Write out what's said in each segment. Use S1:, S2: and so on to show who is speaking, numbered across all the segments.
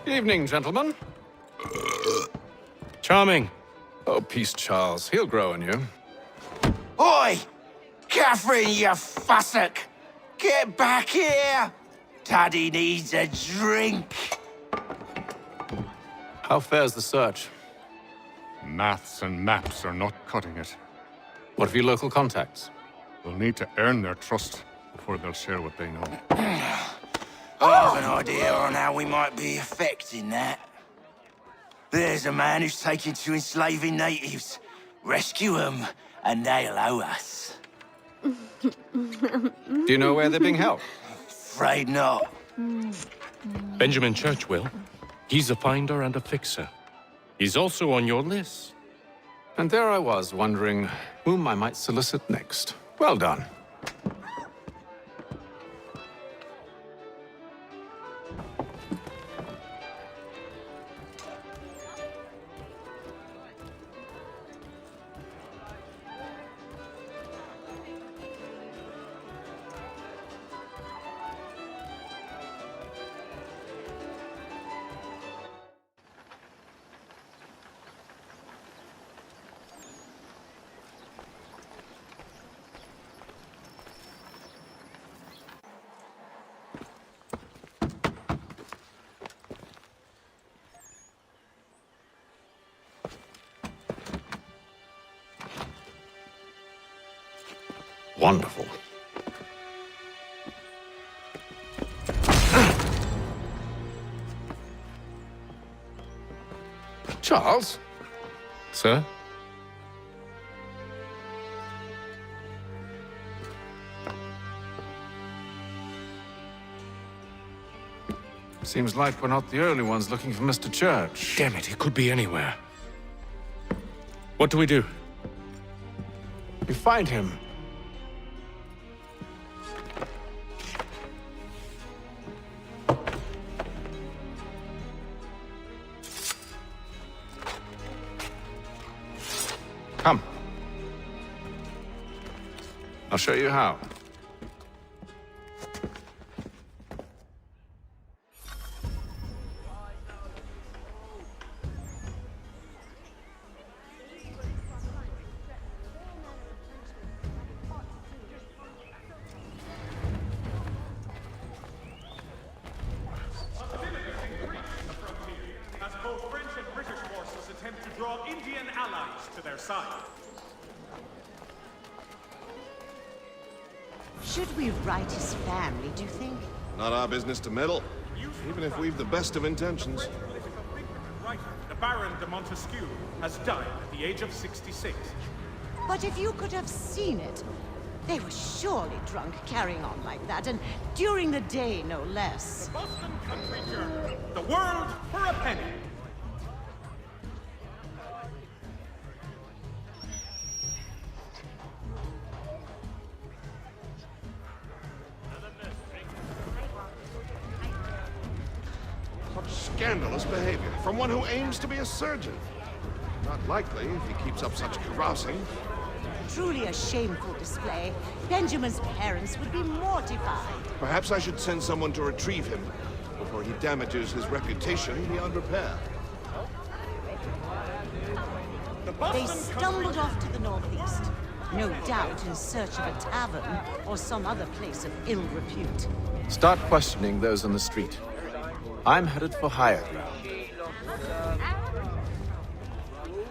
S1: Evening, gentlemen.
S2: Charming.
S1: Oh, peace, Charles. He'll grow on you.
S3: Oi! Catherine, you fussock! Get back here! Daddy needs a drink!
S1: How fares the search?
S4: Maths and maps are not cutting it.
S1: What of your local contacts?
S4: We'll need to earn their trust before they'll share what they know.
S3: I have an idea on how we might be affecting that. There's a man who's taken to enslaving natives. Rescue them, and they'll owe us.
S1: Do you know where they're being held?
S3: Afraid not.
S2: Benjamin Church will. He's a finder and a fixer. He's also on your list.
S1: And there I was, wondering whom I might solicit next. Well done. Wonderful. Charles?
S2: Sir?
S1: Seems like we're not the only ones looking for Mr. Church.
S2: Damn it, he could be anywhere. What do we do?
S1: You find him. Come. I'll show you how.
S5: As both French and British forces attempt to draw Indian allies to their side.
S6: Should we write his family, do you think?
S7: Not our business to meddle, even if we've the best of intentions.
S5: Political thinker and writer, the Baron de Montesquieu, has died at the age of 66.
S6: But if you could have seen it, they were surely drunk carrying on like that, and during the day, no less.
S5: Boston Country Journal. The world for a penny.
S7: Such scandalous behavior from one who aims to be a surgeon. Not likely if he keeps up such carousing.
S6: Truly a shameful display. Benjamin's parents would be mortified.
S7: Perhaps I should send someone to retrieve him before he damages his reputation beyond repair.
S5: The
S6: They
S5: Boston
S6: stumbled off to the northeast, no doubt in search of a tavern or some other place of ill repute.
S1: Start questioning those on the street. I'm headed for higher ground.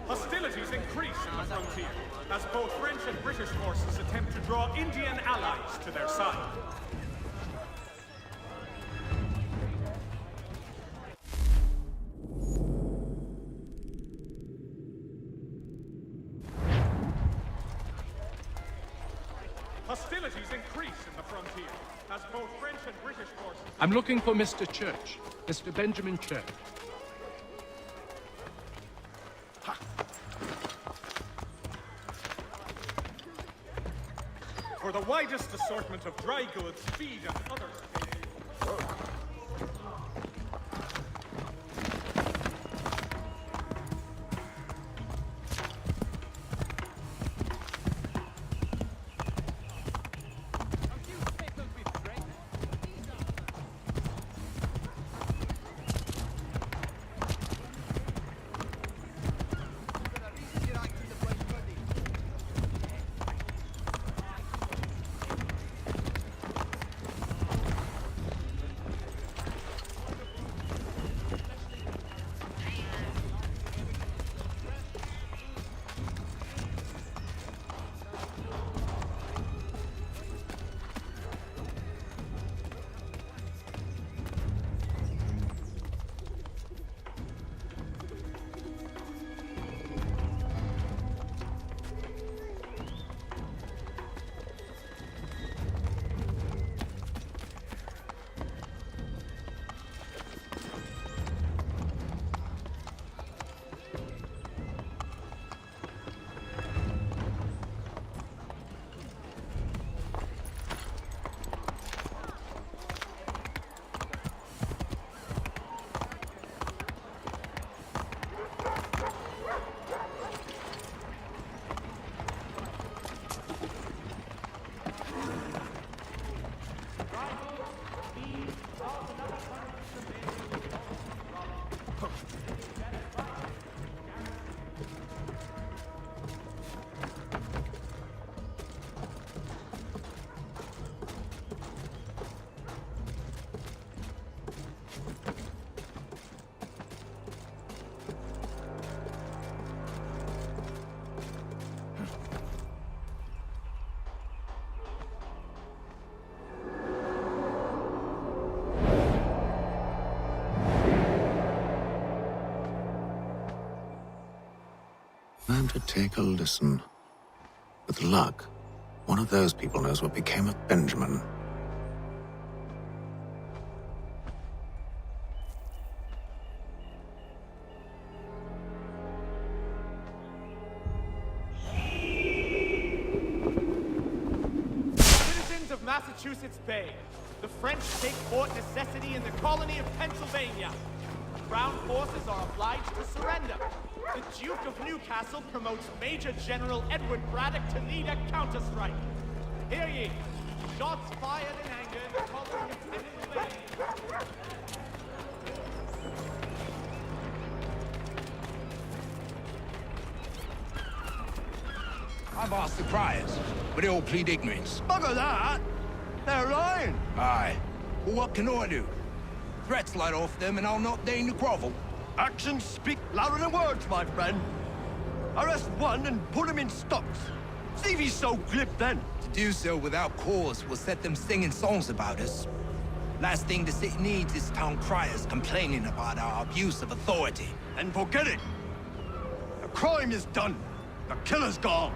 S5: Hostilities increase in the frontier as both French and British forces attempt to draw Indian allies to their side. Hostilities increase in the frontier as both French and British forces...
S2: I'm looking for Mr. Church. Mr. Benjamin Church.
S5: For the widest assortment of dry goods, feed, and other...
S1: Time to take a listen. With luck, one of those people knows what became of Benjamin.
S5: Citizens of Massachusetts Bay, the French take Fort Necessity in the colony of Pennsylvania. Crown forces are obliged to surrender. The Duke of Newcastle promotes Major General Edward Braddock to lead a counterstrike. Hear ye! Shots fired in anger in the colony of Pennsylvania.
S8: I've asked the criers, but they all plead ignorance.
S3: Bugger that! They're lying!
S8: Aye. Well, what can I do? Threats light off them, and I'll not deign to grovel.
S3: Actions speak louder than words, my friend. Arrest one and put him in stocks. See if he's so glib then.
S8: To do so without cause will set them singing songs about us. Last thing the city needs is town criers complaining about our abuse of authority.
S3: And forget it. The crime is done. The killer's gone.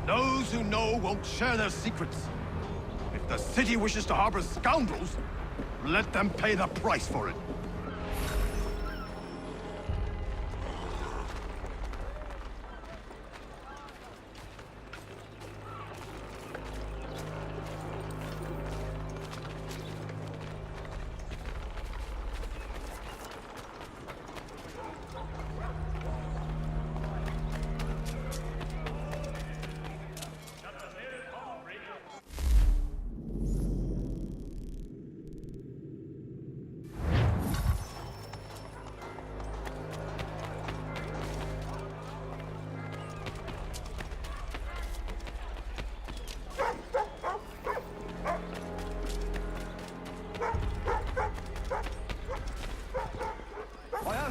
S3: Those who know won't share their secrets. If the city wishes to harbor scoundrels, let them pay the price for it.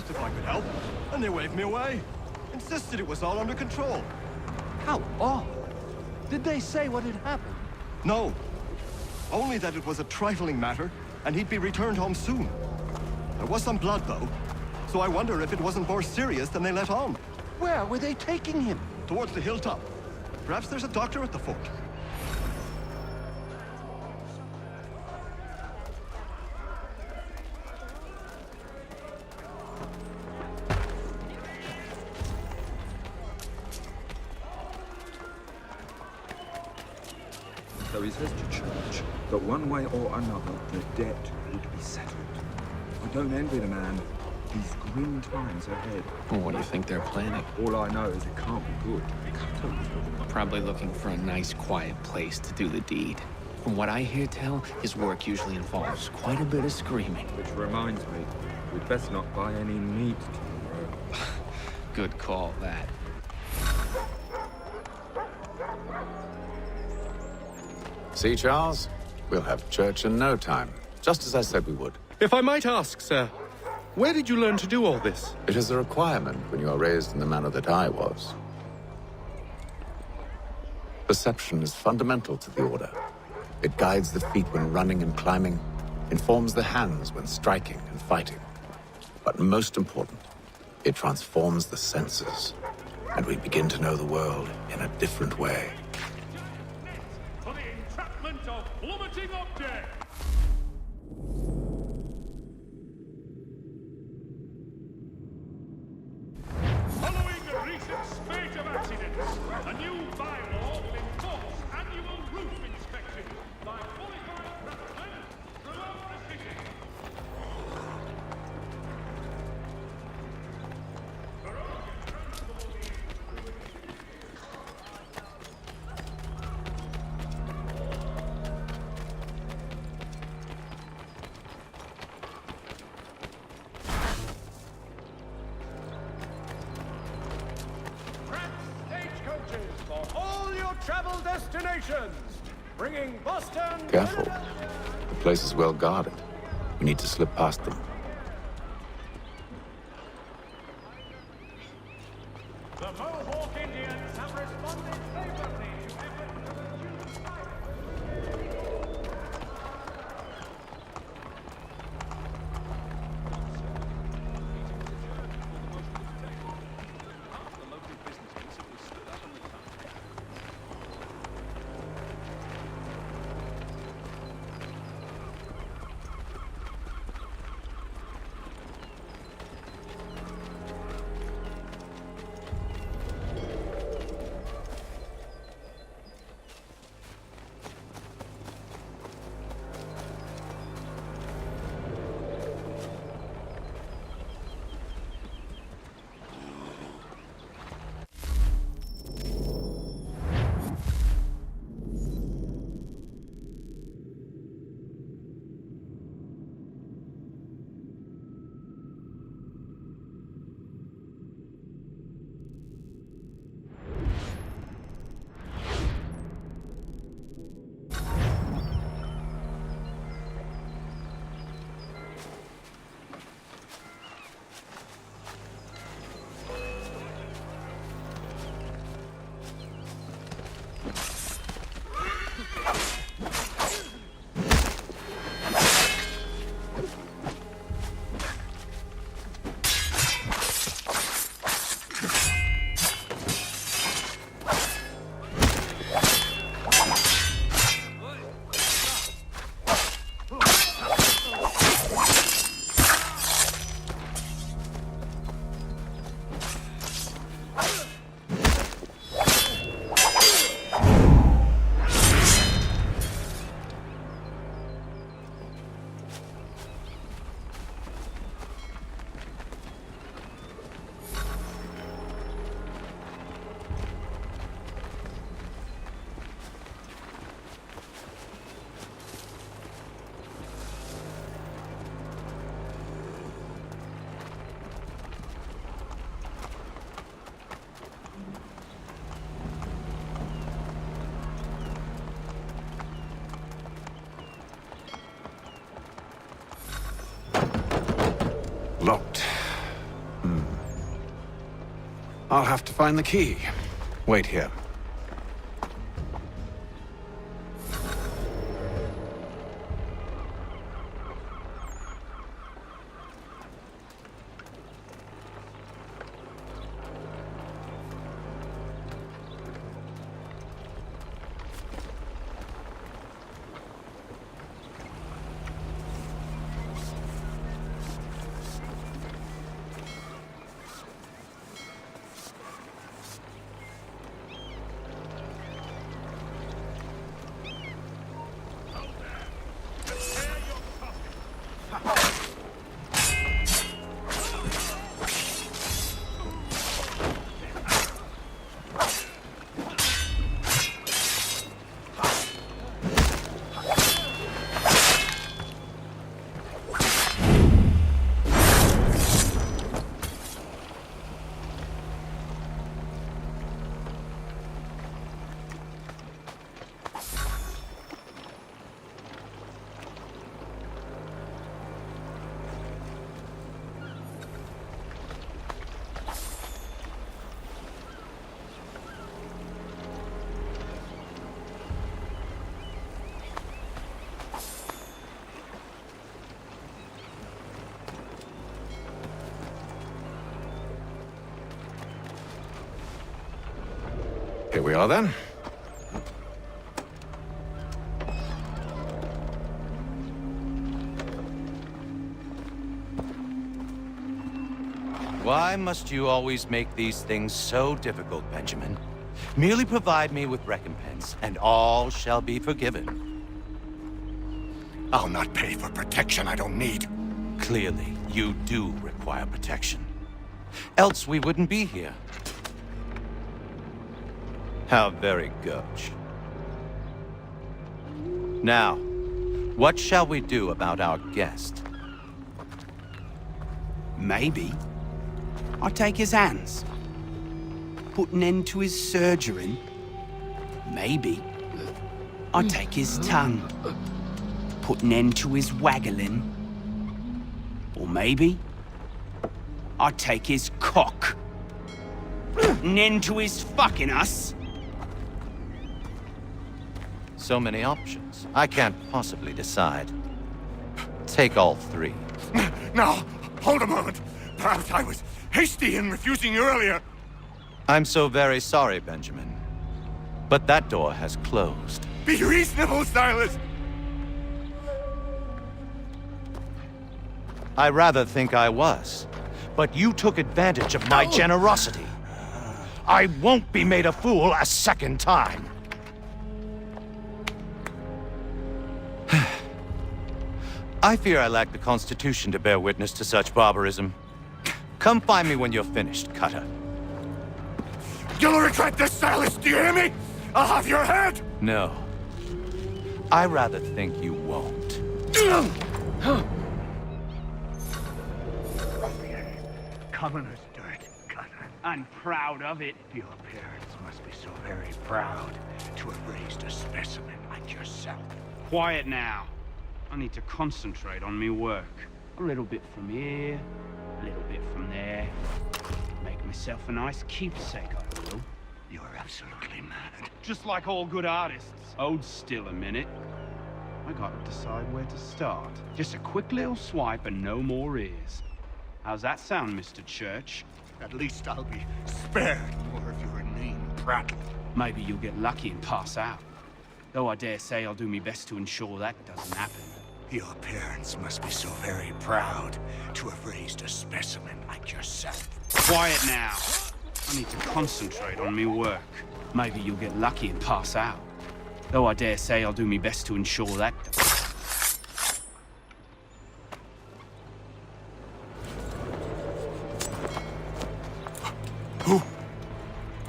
S3: If I could help, and they waved me away. Insisted it was all under control. How odd. Did they say what had happened? No. Only that it was a trifling matter, and he'd be returned home soon. There was some blood, though, so I wonder if it wasn't more serious than they let on. Where were they taking him? Towards the hilltop. Perhaps there's a doctor at the fort.
S9: So he says to church that one way or another the debt would be settled. I don't envy the man. These grim times ahead.
S10: Well, what do you think they're planning?
S9: All I know is it can't be good.
S10: Probably looking for a nice, quiet place to do the deed. From what I hear tell, his work usually involves quite a bit of screaming.
S9: Which reminds me, we'd best not buy any meat tomorrow.
S10: Good call, that.
S1: See, Charles? We'll have church in no time, just as I said we would.
S2: If I might ask, sir, where did you learn to do all this?
S1: It is a requirement when you are raised in the manner that I was. Perception is fundamental to the order. It guides the feet when running and climbing, informs the hands when striking and fighting. But most important, it transforms the senses, and we begin to know the world in a different way.
S5: For the entrapment of plummeting objects! Following a recent spate of accidents, a new bylaw will enforce annual roof inspection by qualified craftsmen throughout the city. travel destinations, bringing Boston.
S1: Careful. The place is well guarded. We need to slip past them.
S5: The Mohawk Indians have responded favorably to efforts to reduce fire.
S1: Locked. I'll have to find the key. Wait here. Here we are then.
S11: Why must you always make these things so difficult, Benjamin? Merely provide me with recompense, and all shall be forgiven.
S7: I'll not pay for protection I don't need.
S11: Clearly, you do require protection. Else we wouldn't be here. How very gauche. Now, what shall we do about our guest?
S12: Maybe I take his hands, put an end to his surgery, Maybe I'd take his tongue, put an end to his waggling. Or maybe I'd take his cock, an end to his fucking us.
S11: So many options. I can't possibly decide. Take all three.
S7: Now, hold a moment. Perhaps I was hasty in refusing you earlier.
S11: I'm so very sorry, Benjamin. But that door has closed.
S7: Be reasonable, Silas!
S11: I rather think I was. But you took advantage of my generosity. I won't be made a fool a second time. I fear I lack the constitution to bear witness to such barbarism. Come find me when you're finished, Cutter.
S7: You'll regret this, Silas, do you hear me? I'll have your head!
S11: No. I rather think you won't.
S12: Commoner's dirt, Cutter. I'm proud of it.
S13: Your parents must be so very proud to have raised a specimen like yourself.
S12: Quiet now. I need to concentrate on me work. A little bit from here, a little bit from there. Make myself a nice keepsake, I will.
S13: You're absolutely mad.
S12: Just like all good artists. Hold still a minute. I gotta decide where to start. Just a quick little swipe and no more ears. How's that sound, Mr. Church?
S7: At least I'll be spared more of your inane prattle.
S12: Maybe you'll get lucky and pass out. Though I dare say I'll do my best to ensure that doesn't happen.
S13: Your parents must be so very proud to have raised a specimen like yourself.
S12: Quiet now. I need to concentrate on me work. Maybe you'll get lucky and pass out. Though I dare say I'll do my best to ensure that doesn't.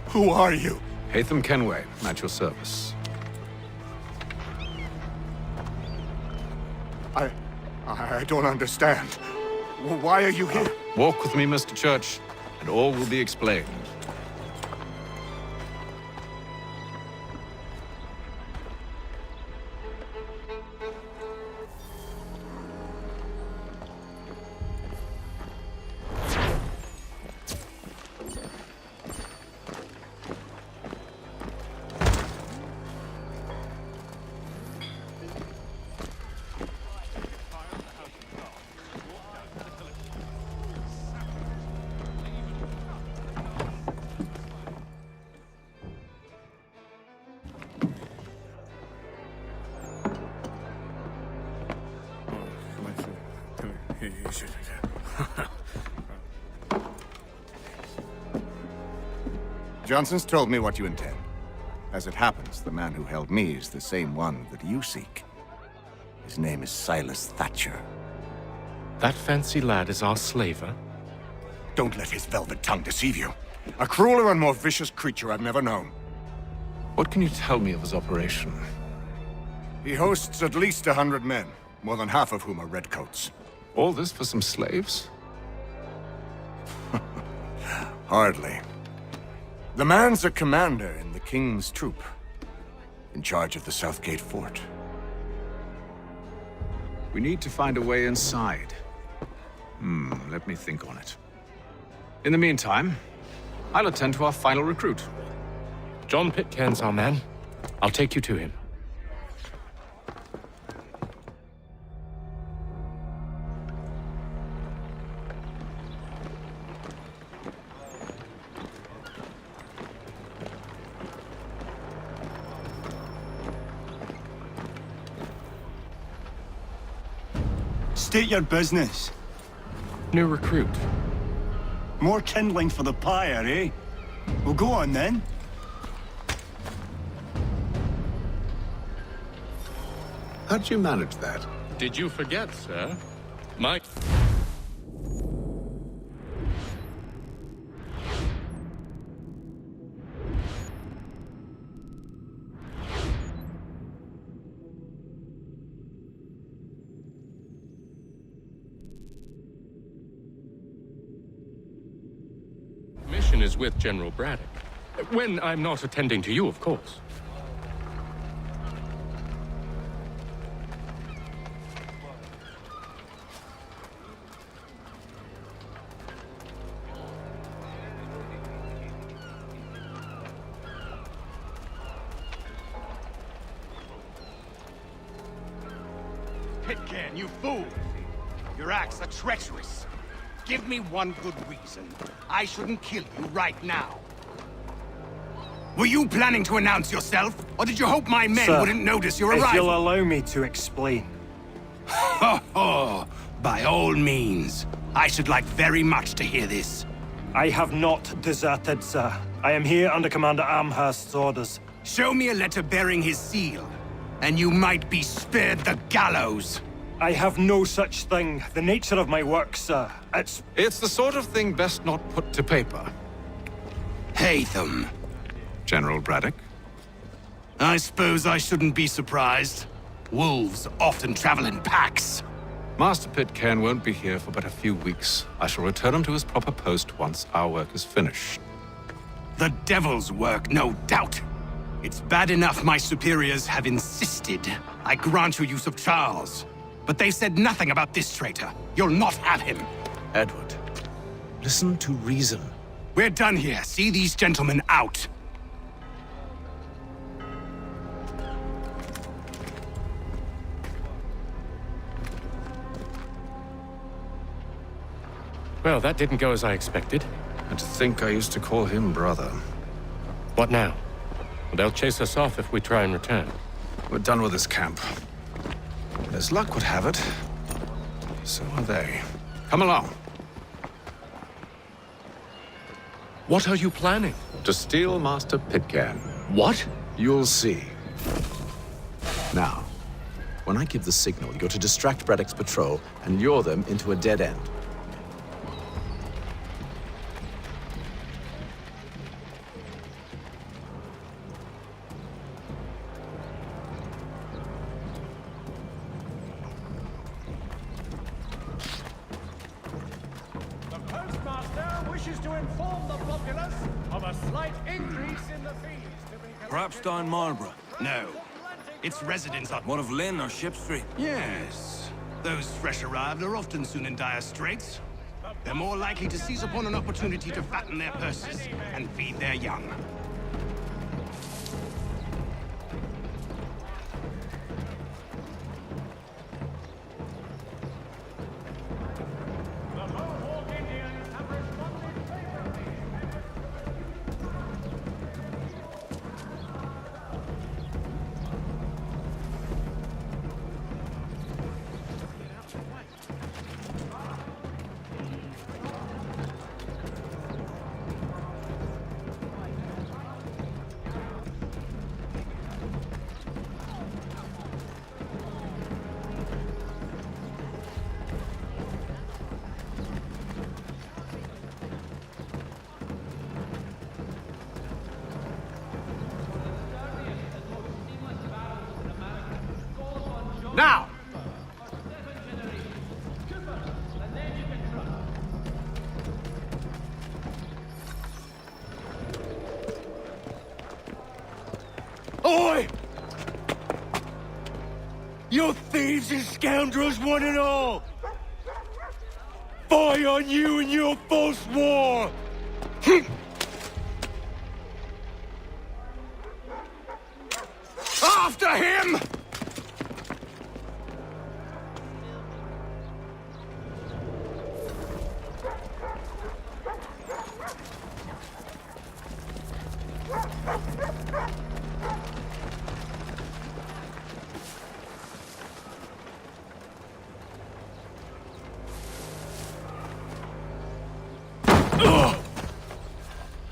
S7: Who are you?
S1: Hatham Kenway, at your service.
S7: I don't understand. Why are you here?
S1: Walk with me, Mr. Church, and all will be explained.
S7: Johnson's told me what you intend. As it happens, the man who held me is the same one that you seek. His name is Silas Thatcher.
S2: That fancy lad is our slaver?
S7: Don't let his velvet tongue deceive you. A crueler and more vicious creature I've never known.
S1: What can you tell me of his operation?
S7: He hosts at least 100 men, more than half of whom are redcoats.
S1: All this for some slaves?
S7: Hardly. The man's a commander in the King's troop, in charge of the Southgate Fort.
S1: We need to find a way inside. Let me think on it. In the meantime, I'll attend to our final recruit.
S2: John Pitcairn's our man. I'll take you to him.
S13: State your business.
S2: New recruit.
S13: More kindling for the pyre, eh? Well, go on then.
S1: How did you manage that?
S2: Did you forget, sir? My... mission is with General Braddock. When I'm not attending to you, of course.
S14: Pitcairn, you fool! Your acts are treacherous. Give me one good reason I shouldn't kill you right now. Were you planning to announce yourself, or did you hope my men wouldn't notice your arrival?
S15: If you'll allow me to explain.
S14: Ho ho! By all means. I should like very much to hear this.
S15: I have not deserted, sir. I am here under Commander Amherst's orders.
S14: Show me a letter bearing his seal, and you might be spared the gallows.
S15: I have no such thing. The nature of my work, sir,
S1: It's the sort of thing best not put to paper.
S14: Hatham.
S1: General Braddock?
S14: I suppose I shouldn't be surprised. Wolves often travel in packs.
S1: Master Pitcairn won't be here for but a few weeks. I shall return him to his proper post once our work is finished.
S14: The devil's work, no doubt. It's bad enough my superiors have insisted I grant you use of Charles. But they said nothing about this traitor. You'll not have him.
S1: Edward, listen to reason.
S14: We're done here. See these gentlemen out.
S2: Well, that didn't go as I expected.
S1: And to think I used to call him brother.
S2: What now? They'll chase us off if we try and return.
S1: We're done with this camp. As luck would have it, so are they. Come along.
S2: What are you planning?
S1: To steal Master Pitcairn.
S2: What?
S1: You'll see. Now, when I give the signal, you're to distract Braddock's patrol and lure them into a dead end.
S14: Perhaps down Marlborough? No. Its residents are...
S16: One of Lynn or Ship Street?
S14: Yes. Those fresh arrived are often soon in dire straits. They're more likely to seize upon an opportunity to fatten their purses and feed their young. Now! Oi! You thieves and scoundrels, one and all! Fie on you and your false war! After him!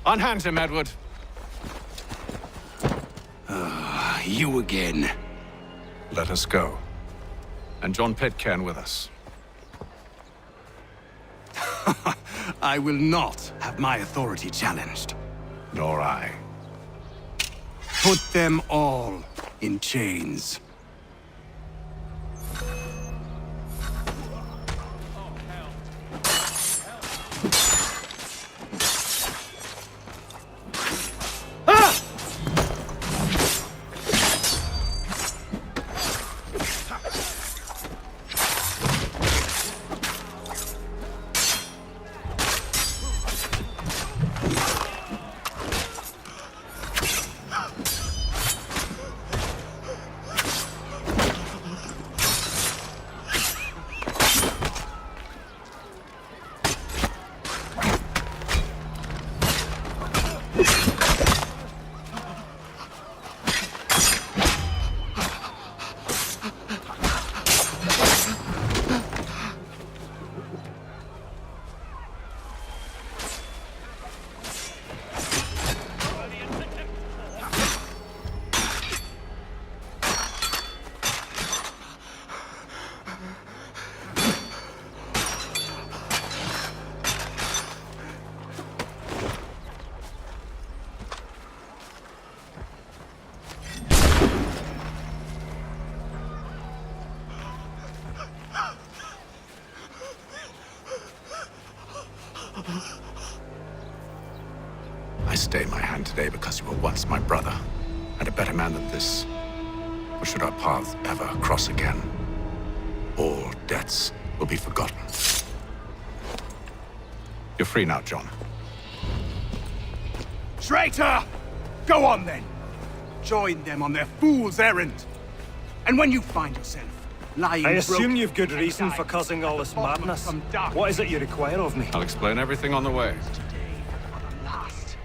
S1: Unhand him, Edward.
S14: You again.
S1: Let us go. And John Pitcairn with us.
S14: I will not have my authority challenged.
S1: Nor I.
S14: Put them all in chains.
S1: I stay my hand today because you were once my brother, and a better man than this. But should our paths ever cross again, all debts will be forgotten. You're free now, John.
S14: Traitor! Go on then! Join them on their fool's errand. And when you find yourself lying
S15: I assume
S14: broken
S15: you've good
S14: and
S15: reason
S14: dying
S15: for causing all
S14: at
S15: this
S14: the bottom of
S15: madness.
S14: some dark
S15: What is it you require of me?
S1: I'll explain everything on the way.
S14: last.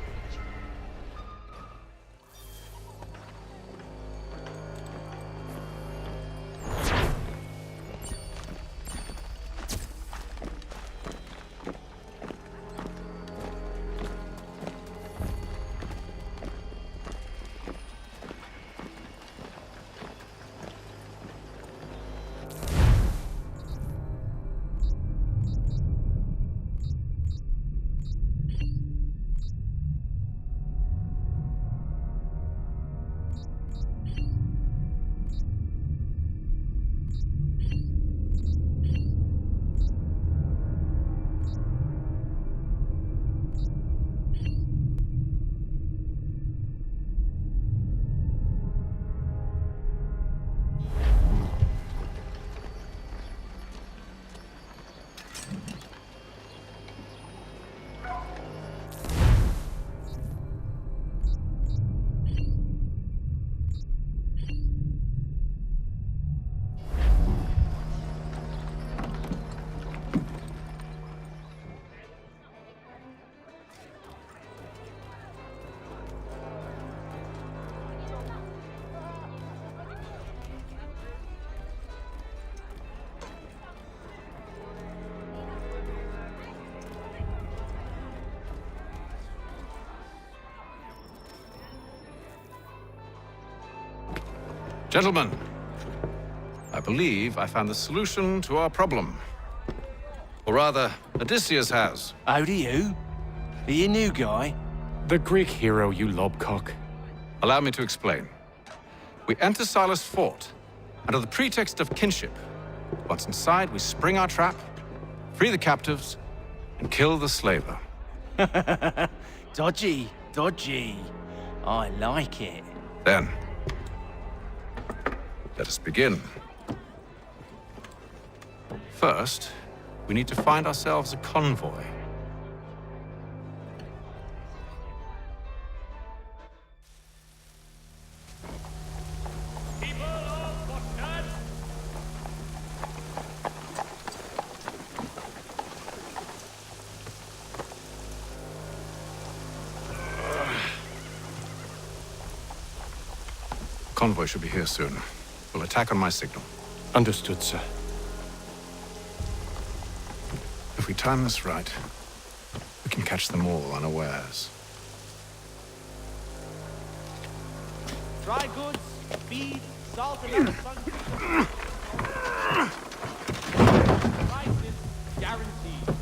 S1: Gentlemen, I believe I found the solution to our problem. Or rather, Odysseus has.
S3: How do you? Are you a new guy?
S2: The Greek hero, you lobcock.
S1: Allow me to explain. We enter Silas' fort, under the pretext of kinship. Once inside, we spring our trap, free the captives, and kill the slaver.
S3: Dodgy, dodgy. I like it.
S1: Then, let us begin. First, we need to find ourselves a convoy. Convoy should be here soon. We'll attack on my signal.
S2: Understood, sir.
S1: If we time this right, we can catch them all unawares.
S5: Dry goods, feed, salt, and other fun. Prices guaranteed.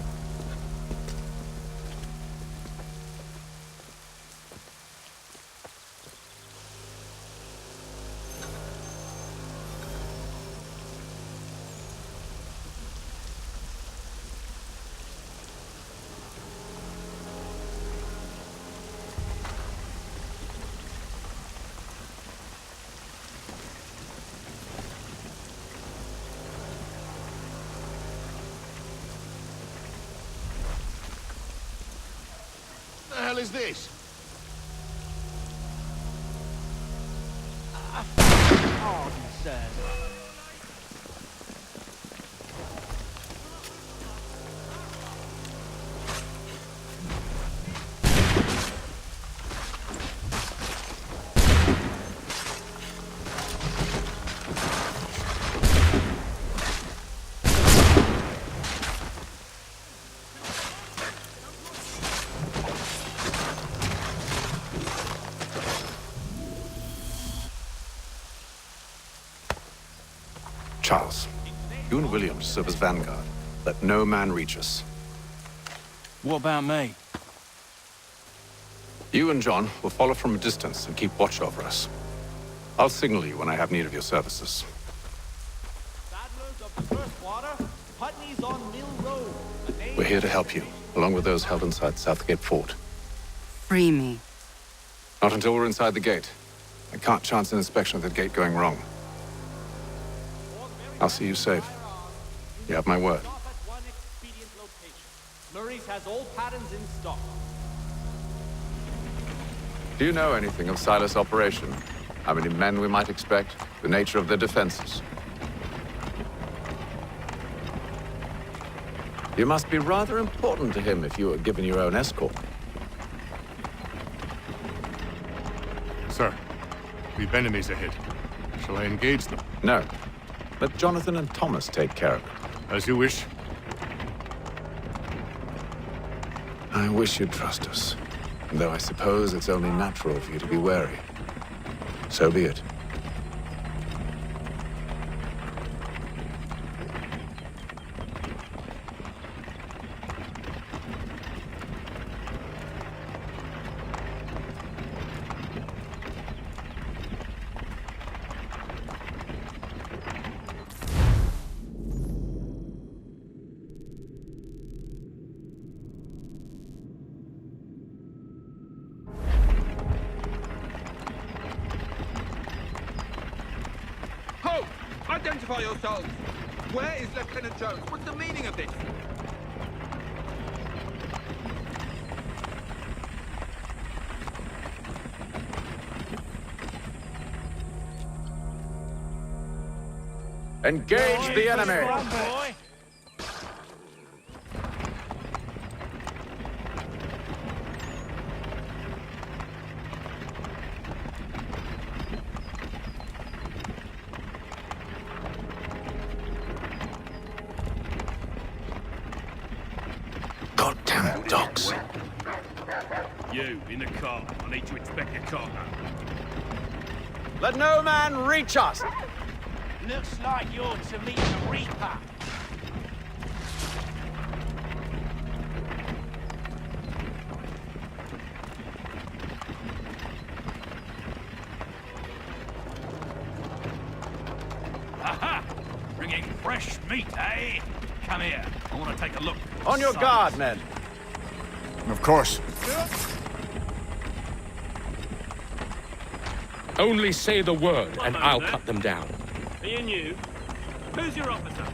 S16: What the hell is this?
S3: Pardon, sir.
S1: Charles, you and William serve as vanguard. Let no man reach us.
S3: What about me?
S1: You and John will follow from a distance and keep watch over us. I'll signal you when I have need of your services.
S5: Saddlers of the first water, Putney's on Mill Road.
S1: We're here to help you. along with those held inside Southgate Fort.
S17: Free me.
S1: Not until we're inside the gate. I can't chance an inspection of the gate going wrong. I'll see you safe. You have my word.
S5: Murray's has all patterns in stock.
S1: Do you know anything of Silas' operation? How many men we might expect? The nature of their defenses? You must be rather important to him if you were given your own escort.
S4: Sir, we've enemies ahead. Shall I engage them?
S1: No. Let Jonathan and Thomas take care of it.
S4: As you wish.
S1: I wish you'd trust us. Though I suppose it's only natural for you to be wary. So be it.
S18: Identify yourselves! Where is Lieutenant Jones? What's the meaning of this?
S1: Engage the enemy! Dogs.
S19: You, in the car. I need to inspect your cargo.
S1: Let no man reach us!
S3: Looks like you're to meet the Reaper.
S19: Aha! Bringing fresh meat, eh? Come here. I want to take a look.
S1: On your guard, men.
S7: Of course.
S2: Only say the word, and I'll cut them down.
S19: Are you new? Who's your officer?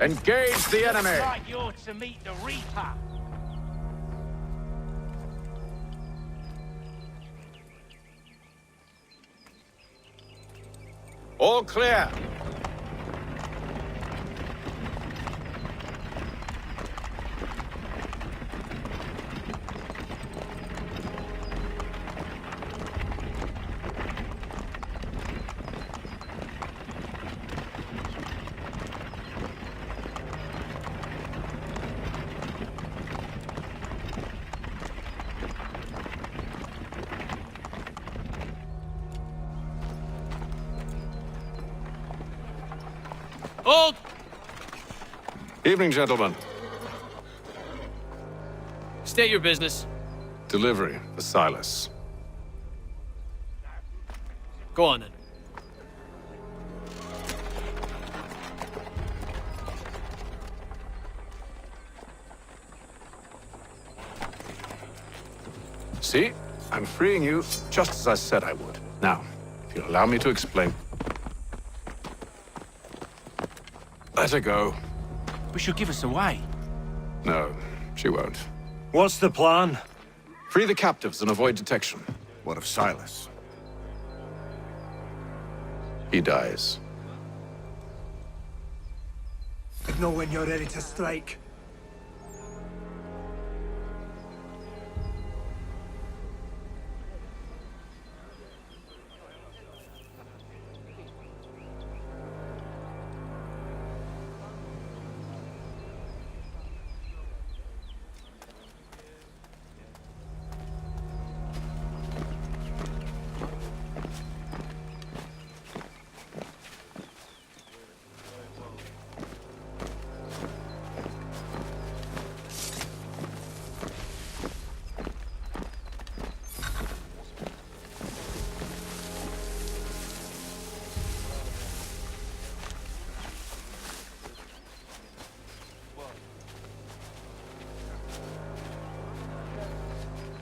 S1: Engage the enemy!
S3: Looks like you're to meet the Reaper.
S1: All clear.
S19: Hold!
S1: Evening, gentlemen.
S19: State your business.
S1: Delivery for Silas.
S19: Go on, then.
S1: See? I'm freeing you just as I said I would. Now, if you'll allow me to explain. Let her go.
S3: But she'll give us away.
S1: No, she won't.
S15: What's the plan?
S1: Free the captives and avoid detection.
S7: What of Silas?
S1: He dies.
S13: I know when you're ready to strike.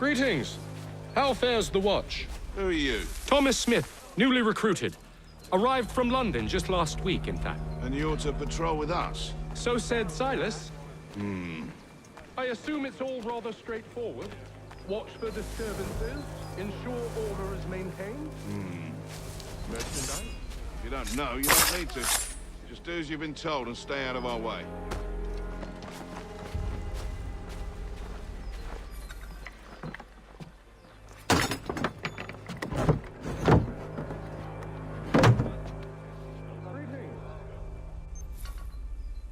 S2: Greetings. How fares the watch?
S16: Who are you?
S2: Thomas Smith, newly recruited. Arrived from London just last week, in fact.
S16: And you're to patrol with us?
S2: So said Silas. I assume it's all rather straightforward. Watch for disturbances, ensure order is maintained. Merchandise?
S16: If you don't know, you don't need to. Just do as you've been told and stay out of our way.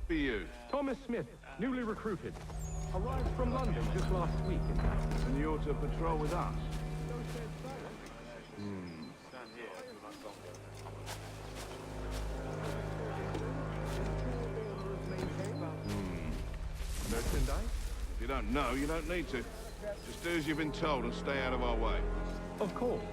S16: Who are you?
S2: Thomas Smith, newly recruited. Arrived from London just last week, in fact.
S16: And you're to patrol with us?
S2: Merchandise?
S16: If you don't know, you don't need to. Just do as you've been told and stay out of our way.
S2: Of course.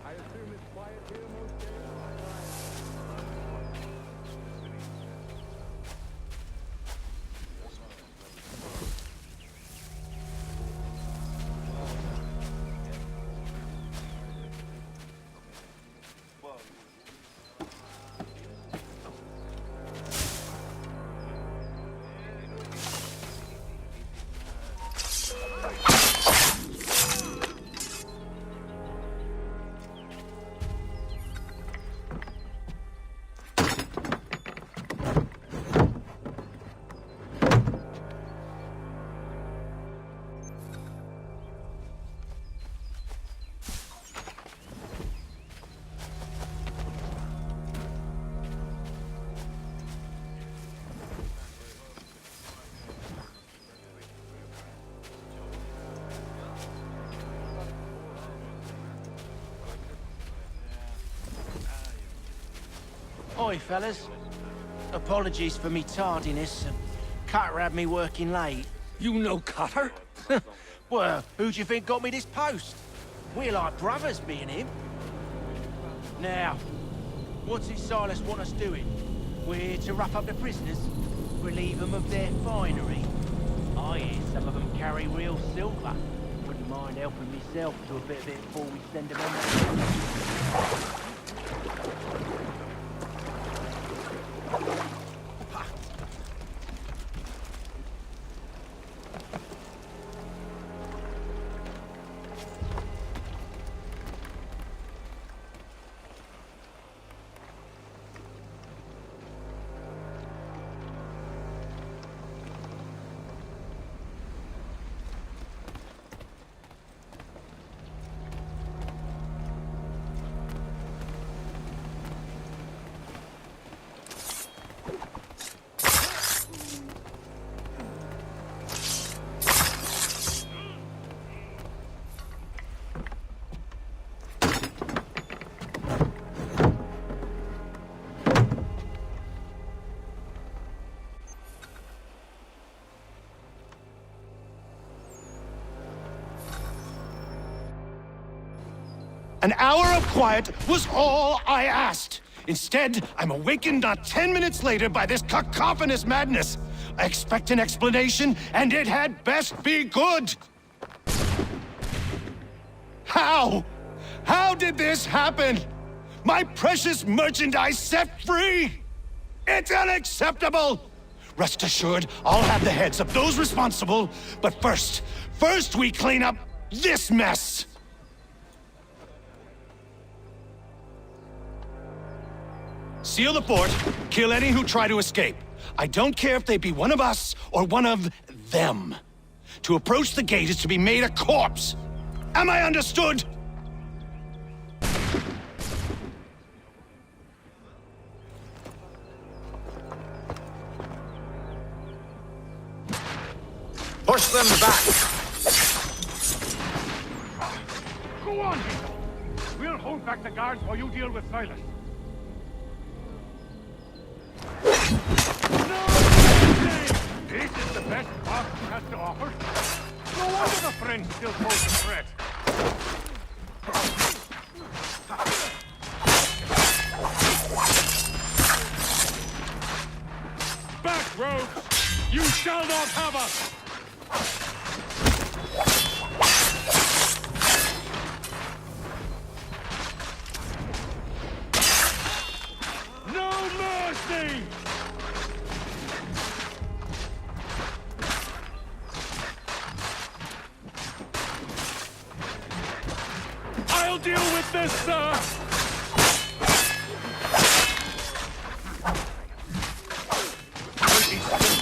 S2: I assume it's quiet here most days.
S3: Oi, fellas. Apologies for me tardiness. Cutter had me working late.
S19: You know Cutter?
S3: Well, who do you think got me this post? We're like brothers, me and him. Now, what's it Silas want us doing? We're here to rough up the prisoners, relieve them of their finery. I hear some of them carry real silver. Wouldn't mind helping myself to a bit of it before we send them on.
S14: An hour of quiet was all I asked. Instead, I'm awakened not 10 minutes later by this cacophonous madness. I expect an explanation, and it had best be good. How? How did this happen? My precious merchandise set free? It's unacceptable! Rest assured, I'll have the heads of those responsible, but first we clean up this mess! Seal the fort, kill any who try to escape. I don't care if they be one of us or one of them. To approach the gate is to be made a corpse. Am I understood?
S1: Push them back!
S19: Go on, we'll hold back the guards while you deal with Silas. This is the best Boston has to offer. No wonder the French still pose a threat. Back, rogues! shall not have us! No mercy! I'll deal with this, sir!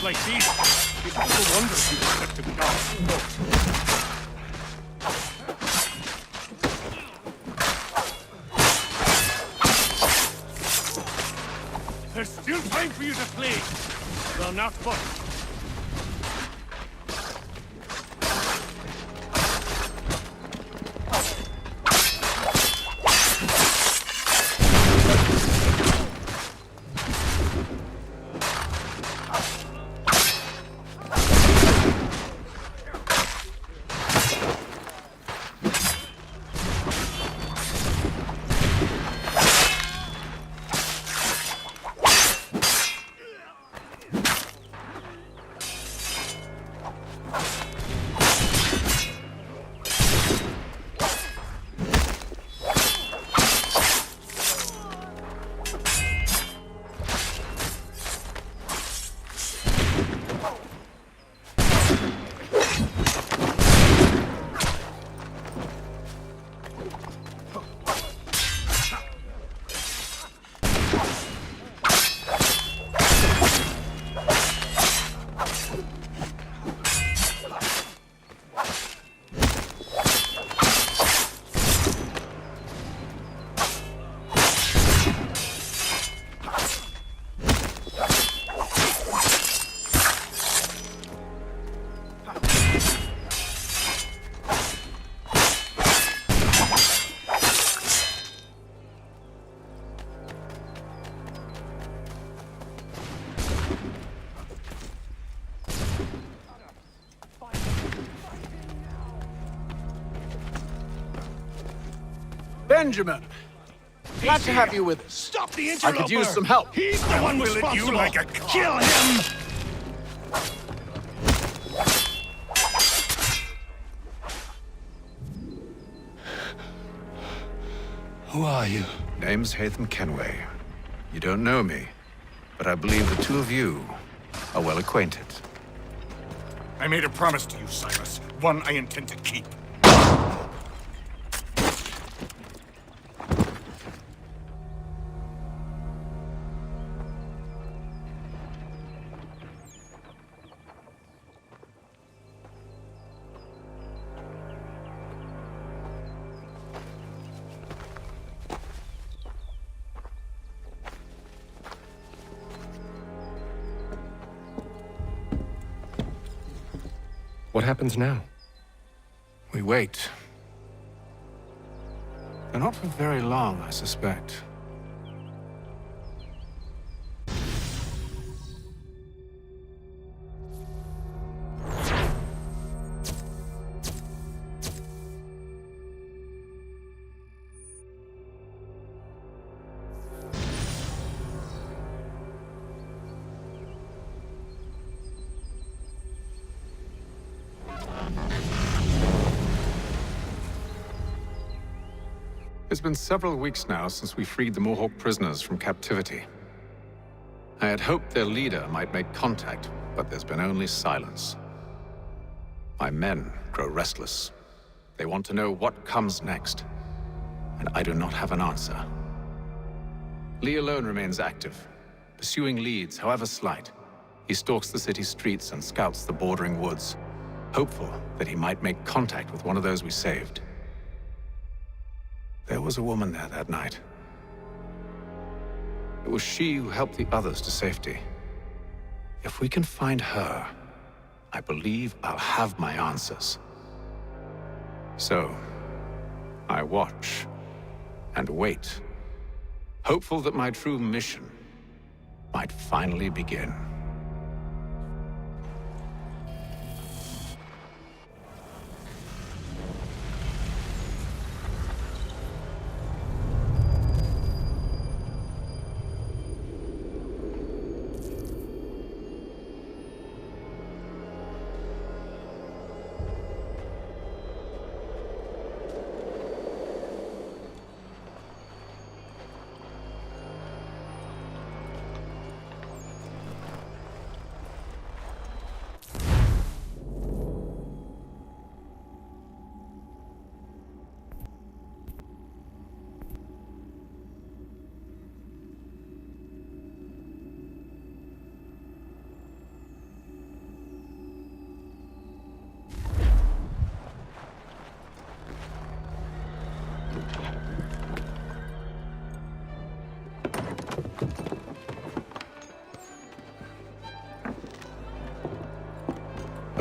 S19: Like these, it's little wonder if you were kept to God. There's still time for you to flee. Well, not much.
S1: Benjamin! Glad to have you with us.
S14: Stop the
S1: I
S14: interloper!
S1: could use some help.
S14: He's the one responsible!
S13: You like a car.
S14: Kill him!
S1: Who are you? Name's Hatham Kenway. You don't know me, but I believe the two of you are well acquainted.
S13: I made a promise to you, Silas. One I intend to keep.
S20: What happens now?
S1: We wait. But not for very long, I suspect. It's been several weeks now since we freed the Mohawk prisoners from captivity. I had hoped their leader might make contact, but there's been only silence. My men grow restless. They want to know what comes next, and I do not have an answer. Lee alone remains active, pursuing leads, however slight. He stalks the city streets and scouts the bordering woods, hopeful that he might make contact with one of those we saved. There was a woman there that night. It was she who helped the others to safety. If we can find her, I believe I'll have my answers. So, I watch and wait, hopeful that my true mission might finally begin.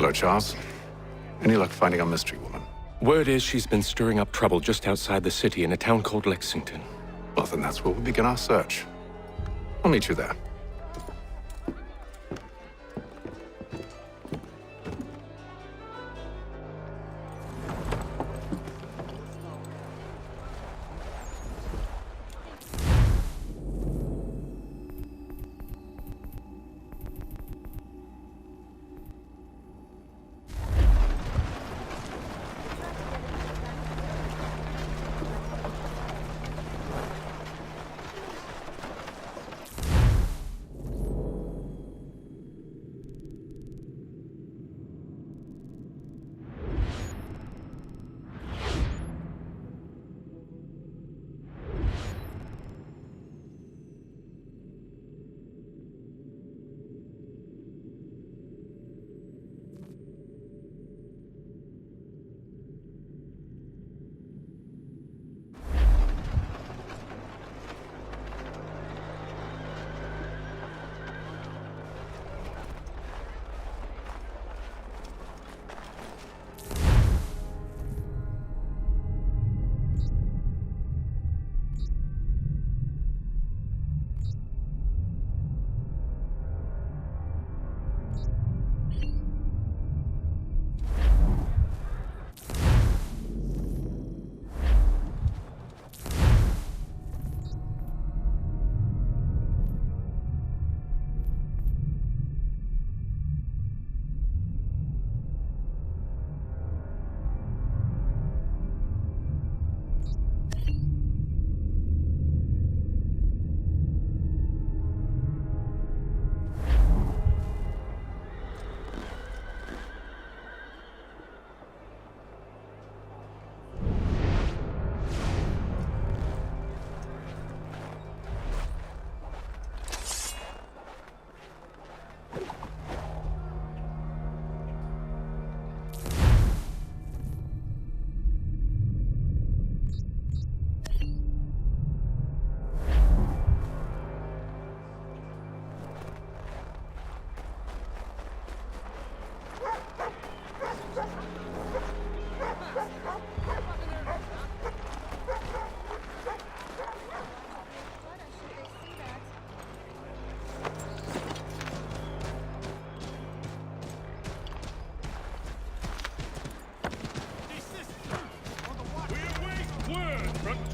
S1: Hello, Charles. Any luck finding our mystery woman?
S20: Word is she's been stirring up trouble just outside the city in a town called Lexington.
S1: Well, then that's where we'll begin our search. I'll meet you there.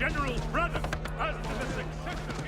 S19: General Braddock as to the successor.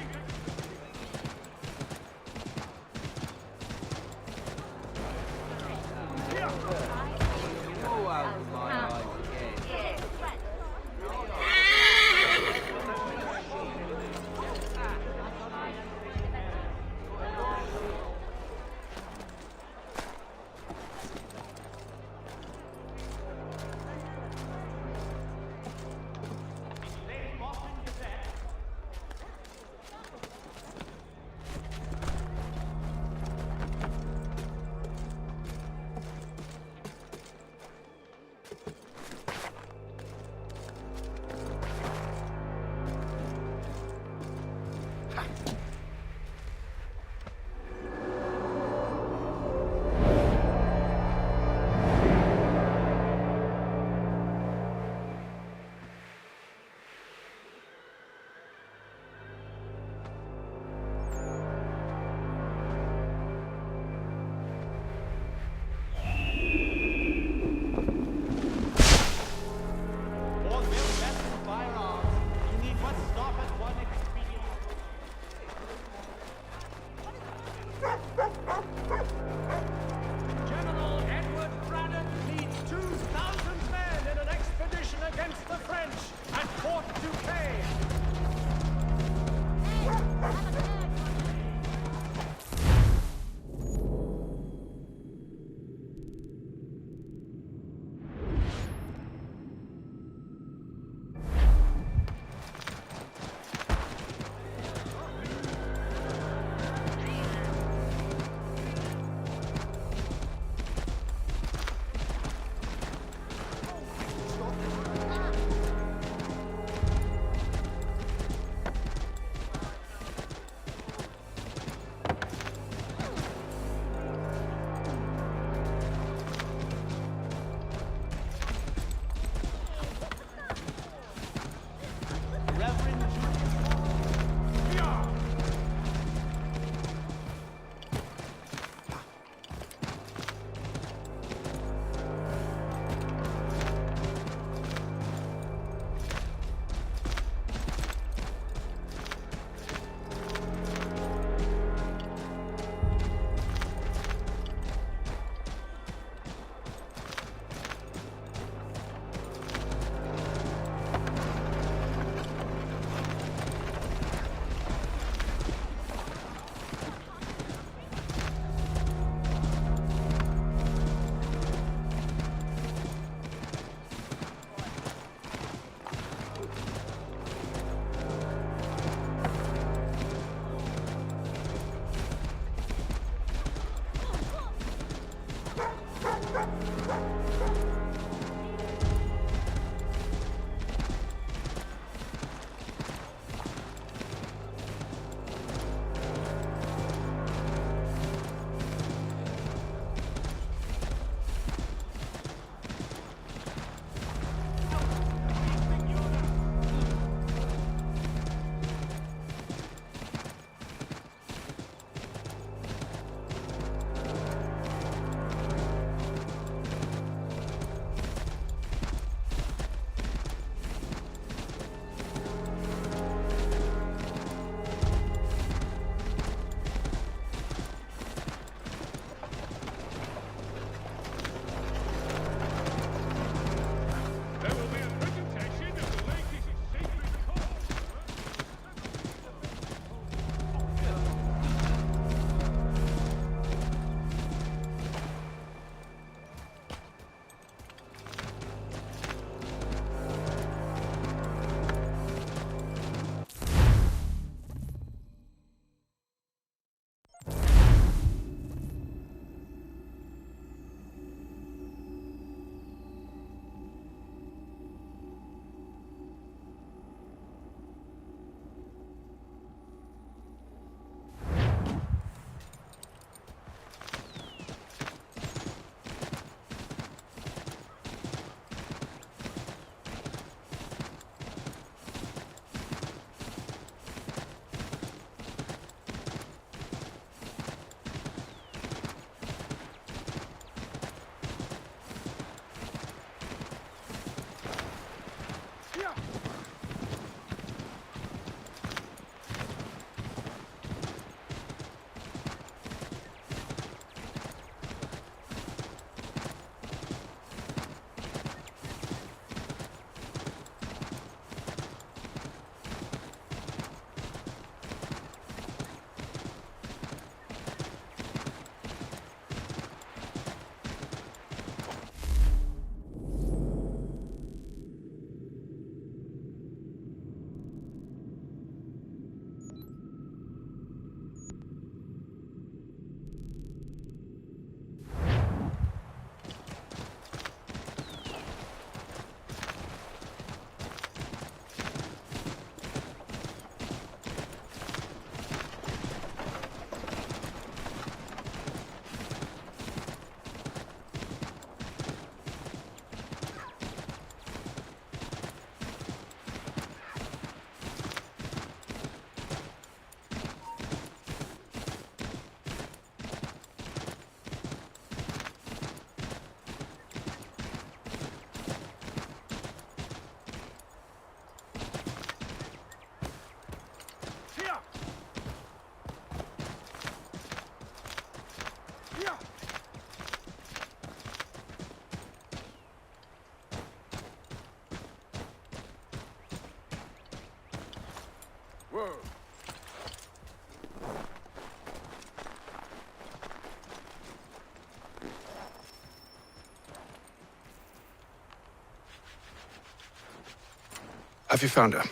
S1: Have you found her?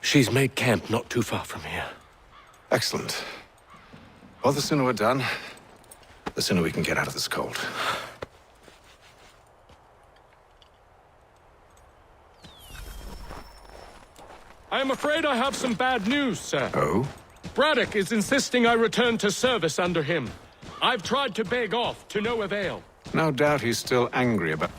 S20: She's made camp not too far from here.
S1: Excellent. Well, the sooner we're done, the sooner we can get out of this cold.
S2: I am afraid I have some bad news, sir.
S1: Oh?
S2: Braddock is insisting I return to service under him. I've tried to beg off, to no avail.
S1: No doubt he's still angry about...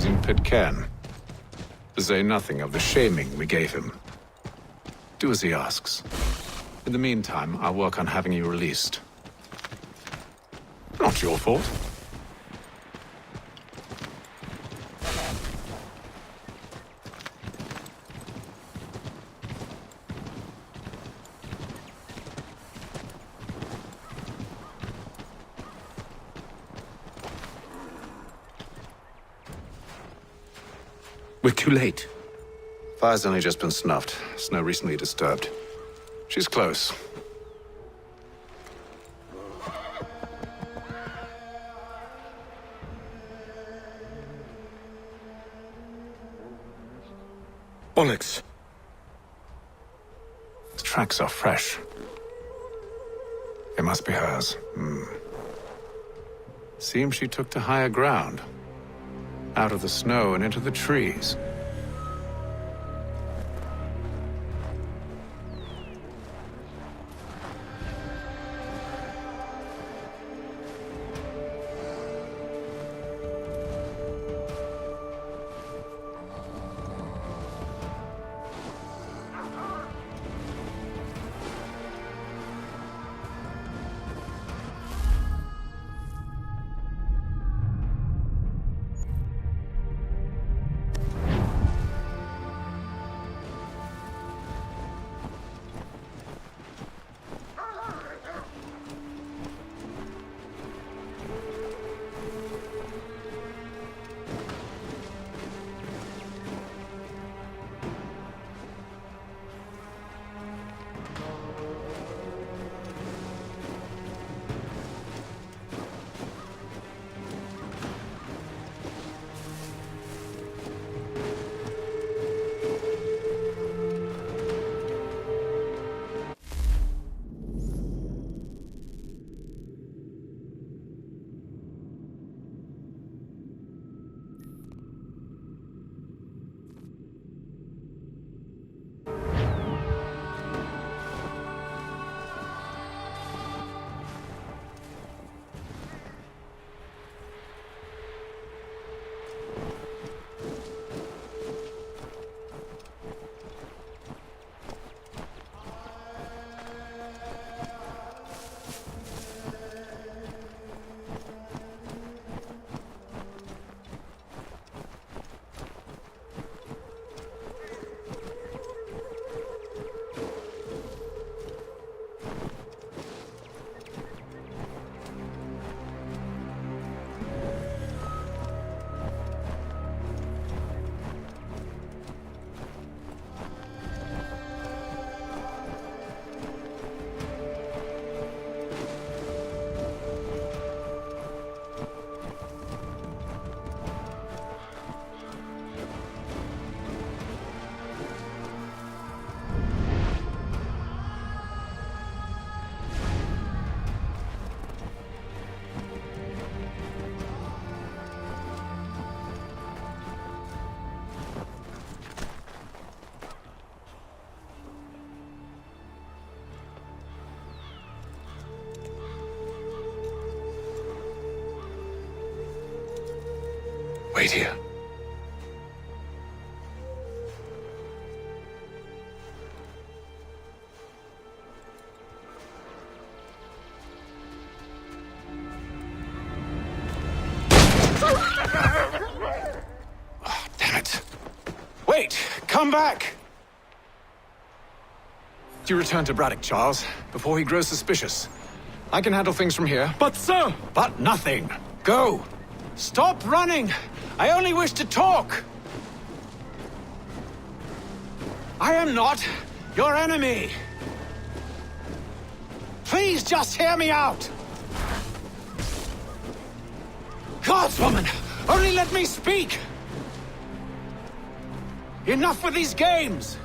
S1: losing Pitcairn. To say nothing of the shaming we gave him. Do as he asks. In the meantime, I'll work on having you released. Not your fault.
S20: We're too late.
S1: Fire's only just been snuffed. Snow recently disturbed. She's close.
S20: Onyx.
S1: The tracks are fresh. They must be hers. Seems she took to higher ground. Out of the snow and into the trees. wait here. Oh, damn it. Wait! Come back! You return to Braddock, Charles, before he grows suspicious. I can handle things from here.
S15: But sir!
S1: But nothing. Go! Stop running! I only wish to talk! I am not your enemy! Please just hear me out! Gods, woman! Only let me speak! Enough with these games!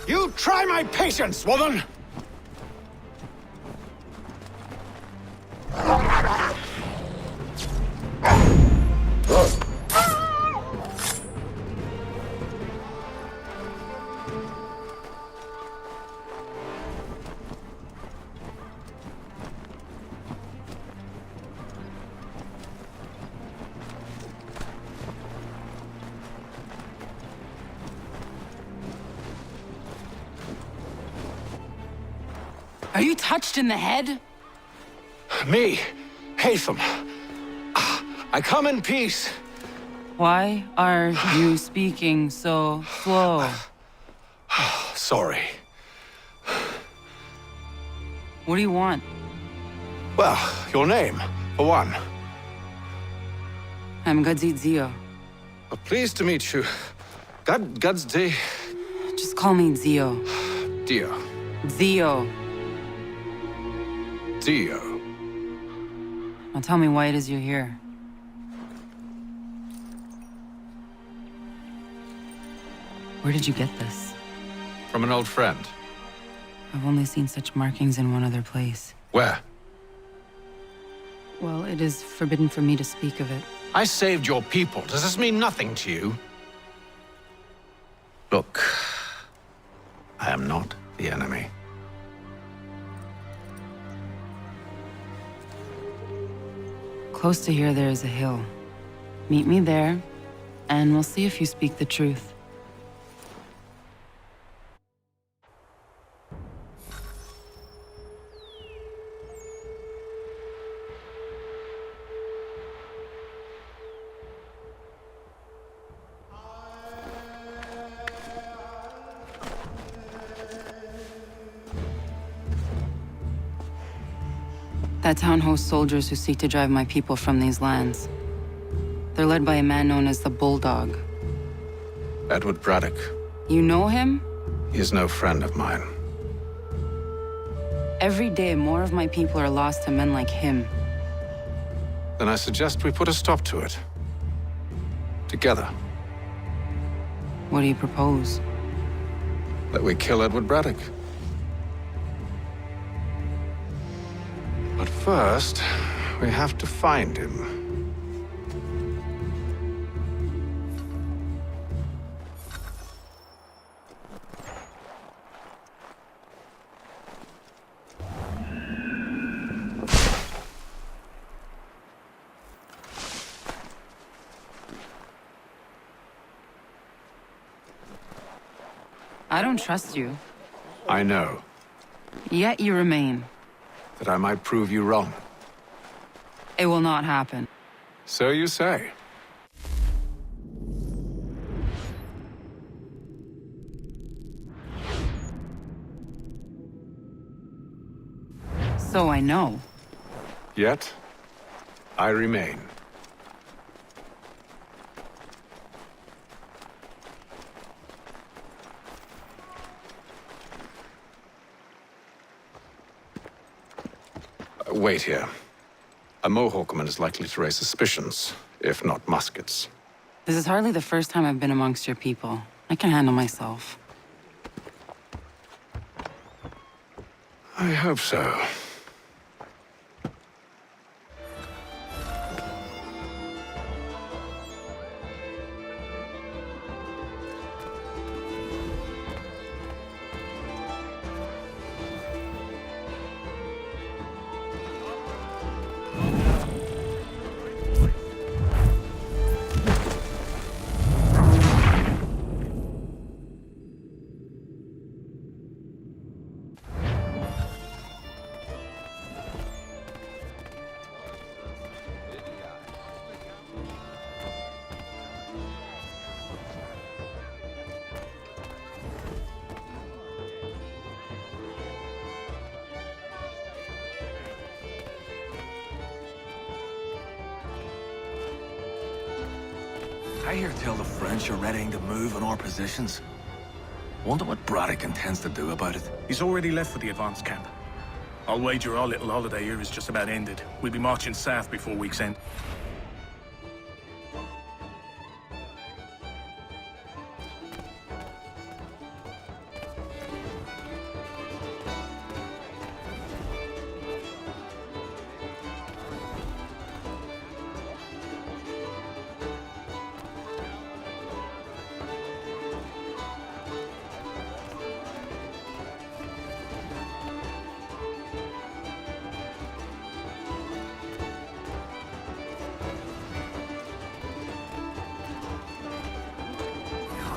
S1: You try my patience, woman!
S17: Are you touched in the head?
S1: Me, Hatham. I come in peace.
S17: Why are you speaking so slow?
S1: Sorry.
S17: What do you want?
S1: Well, your name, for one.
S17: I'm Gadzit Zio.
S1: Pleased to meet you. God's day.
S17: Just call me Zio.
S1: Dio.
S17: Zio.
S1: Dio.
S17: Now tell me why it is you're here. Where did you get this?
S1: From an old friend.
S17: I've only seen such markings in one other place.
S1: Where?
S17: Well, it is forbidden for me to speak of it.
S1: I saved your people. Does this mean nothing to you? Look, I am not the enemy.
S17: Close to here, there is a hill. Meet me there, and we'll see if you speak the truth. That town hosts soldiers who seek to drive my people from these lands. They're led by a man known as the Bulldog.
S1: Edward Braddock.
S17: You know him?
S1: He is no friend of mine.
S17: Every day, more of my people are lost to men like him.
S1: Then I suggest we put a stop to it. Together.
S17: What do you propose?
S1: That we kill Edward Braddock. But first, we have to find him.
S17: I don't trust you.
S1: I know.
S17: Yet you remain.
S1: That I might prove you wrong.
S17: It will not happen.
S1: So you say.
S17: So I know.
S1: Yet, I remain. Wait here. A Mohawkman is likely to raise suspicions, if not muskets.
S17: This is hardly the first time I've been amongst your people. I can handle myself.
S1: I hope so.
S21: I hear tell the French are readying to move on our positions. Wonder what Braddock intends to do about it.
S22: He's already left for the advance camp. I'll wager our little holiday here is just about ended. We'll be marching south before week's end.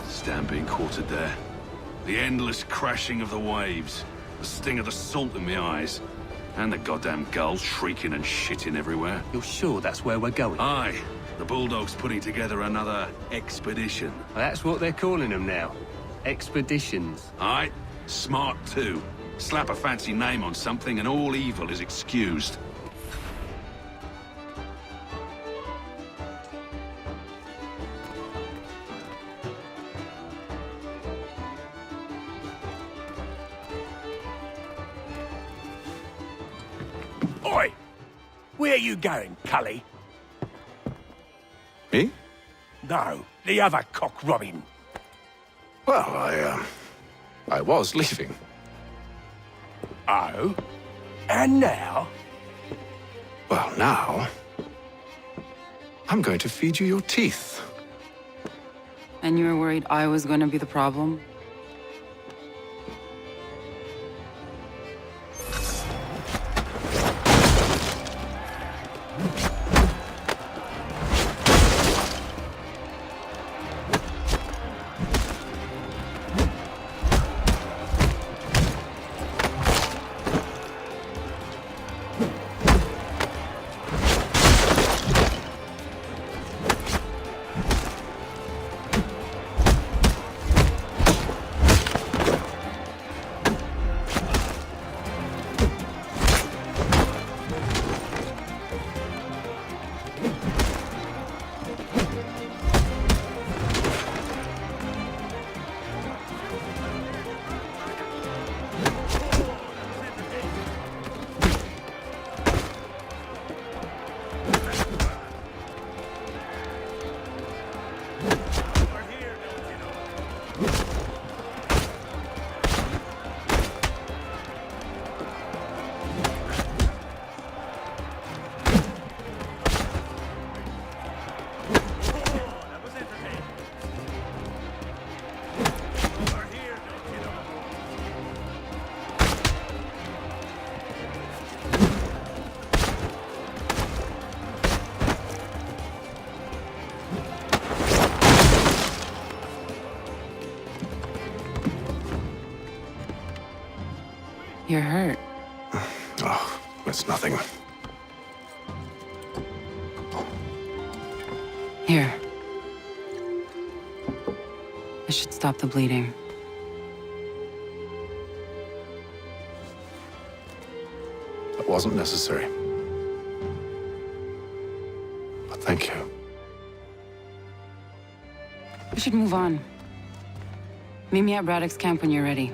S23: Stand being quartered there. The endless crashing of the waves, the sting of the salt in my eyes, and the goddamn gulls shrieking and shitting everywhere.
S10: You're sure that's where we're going?
S23: Aye. The Bulldog's putting together another expedition.
S10: Well, that's what they're calling them now. Expeditions.
S23: Aye. Smart too. Slap a fancy name on something and all evil is excused.
S13: Oi! Where are you going, Cully?
S1: Me?
S13: No, the other cock robin.
S1: Well, I was leaving.
S13: Oh? And now?
S1: Well, now... I'm going to feed you your teeth.
S17: And you were worried I was going to be the problem? You're hurt.
S1: Oh, it's nothing.
S17: Here. This should stop the bleeding.
S1: That wasn't necessary. But thank you.
S17: We should move on. Meet me at Braddock's camp when you're ready.